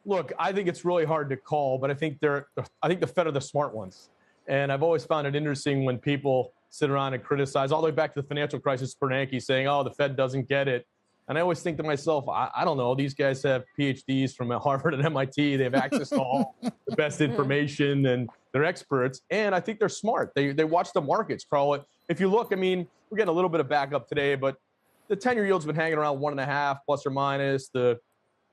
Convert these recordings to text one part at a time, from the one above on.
Look, I think it's really hard to call, but I think the Fed are the smart ones. And I've always found it interesting when people sit around and criticize all the way back to the financial crisis, Bernanke saying, oh, the Fed doesn't get it. And I always think to myself, I don't know, these guys have PhDs from Harvard and MIT. They have access to all the best information, and they're experts. And I think they're smart. They watch the markets, Carl. If you look, I mean, we're getting a little bit of backup today, but the 10-year yield's been hanging around 1.5 plus or minus. The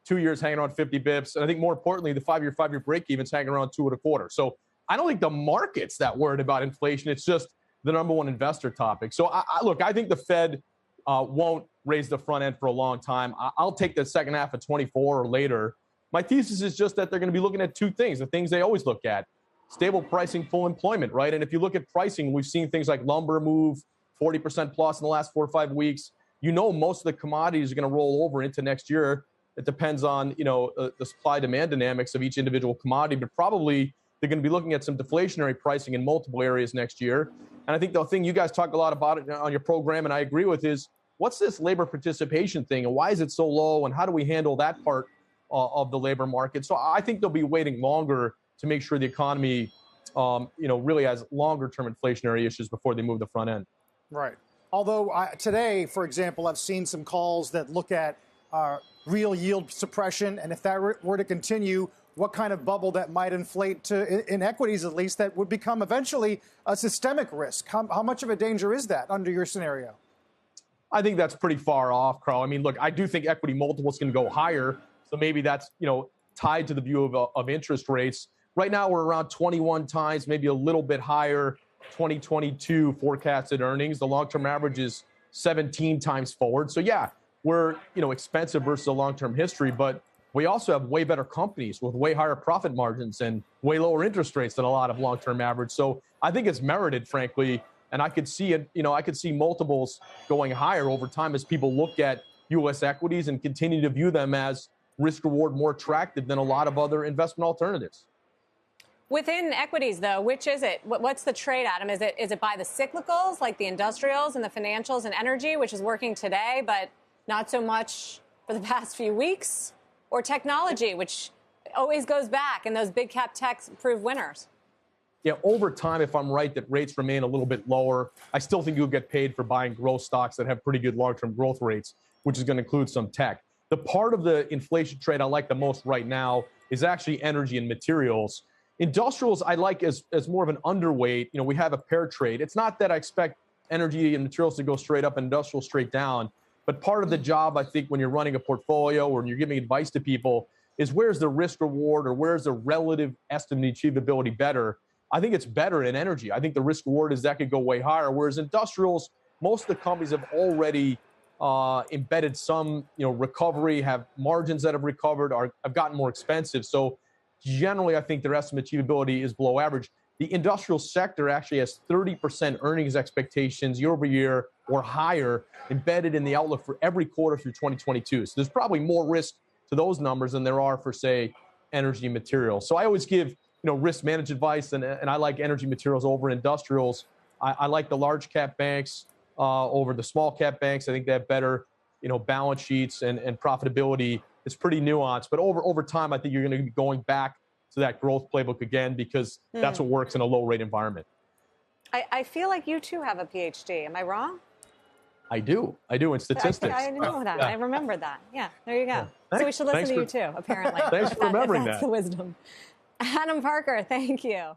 2 years hanging around 50 bips. And I think more importantly, the five-year break-even's hanging around 2.25. So I don't think the market's that worried about inflation. It's just the number one investor topic. So look, I think the Fed won't raise the front end for a long time. I'll take the second half of 24 or later. My thesis is just that they're going to be looking at two things, the things they always look at: stable pricing, full employment, right? And if you look at pricing, we've seen things like lumber move 40% plus in the last 4 or 5 weeks. You know, most of the commodities are going to roll over into next year. It depends on, the supply-demand dynamics of each individual commodity, but probably they're going to be looking at some deflationary pricing in multiple areas next year. And I think the thing you guys talk a lot about it on your program, and I agree with, is what's this labor participation thing, and why is it so low, and how do we handle that part of the labor market? So I think they'll be waiting longer to make sure the economy, really has longer-term inflationary issues before they move the front end. Right. Although today, for example, I've seen some calls that look at real yield suppression, and if that were to continue, what kind of bubble that might inflate in equities, at least, that would become eventually a systemic risk. How much of a danger is that under your scenario? I think that's pretty far off, Carl. I mean, look, I do think equity multiples can go higher, so maybe that's tied to the view of interest rates. Right now, we're around 21 times, maybe a little bit higher. 2022 forecasted earnings. The long-term average is 17 times forward. So yeah, we're expensive versus the long-term history, but we also have way better companies with way higher profit margins and way lower interest rates than a lot of long-term average. So I think it's merited, frankly, and I could see it. I could see multiples going higher over time as people look at U.S. equities and continue to view them as risk-reward more attractive than a lot of other investment alternatives. Within equities, though, which is it? What's the trade, Adam? Is it by the cyclicals, like the industrials and the financials and energy, which is working today, but not so much for the past few weeks? Or technology, which always goes back, and those big cap techs prove winners? Yeah, over time, if I'm right that rates remain a little bit lower, I still think you'll get paid for buying growth stocks that have pretty good long-term growth rates, which is going to include some tech. The part of the inflation trade I like the most right now is actually energy and materials. Industrials I like as more of an underweight. We have a pair trade. It's not that I expect energy and materials to go straight up and industrial straight down, but part of the job, I think, when you're running a portfolio or when you're giving advice to people is where's the risk reward or where's the relative estimate achievability better. I think it's better in energy. I think the risk reward is that could go way higher, whereas industrials, most of the companies have already embedded some recovery, have margins that have recovered, have gotten more expensive. So generally, I think their estimate achievability is below average. The industrial sector actually has 30% earnings expectations year over year or higher embedded in the outlook for every quarter through 2022. So there's probably more risk to those numbers than there are for, say, energy and materials. So I always give risk managed advice, and I like energy materials over industrials. I like the large cap banks over the small cap banks. I think they have better balance sheets and profitability. It's pretty nuanced, but over time, I think you're going to be going back to that growth playbook again because that's what works in a low rate environment. I feel like you too have a PhD. Am I wrong? I do in statistics. I know that. Yeah. I remember that. Yeah, there you go. Yeah. So we should listen to you too, apparently. Thanks for remembering that. That's the wisdom. Adam Parker, thank you.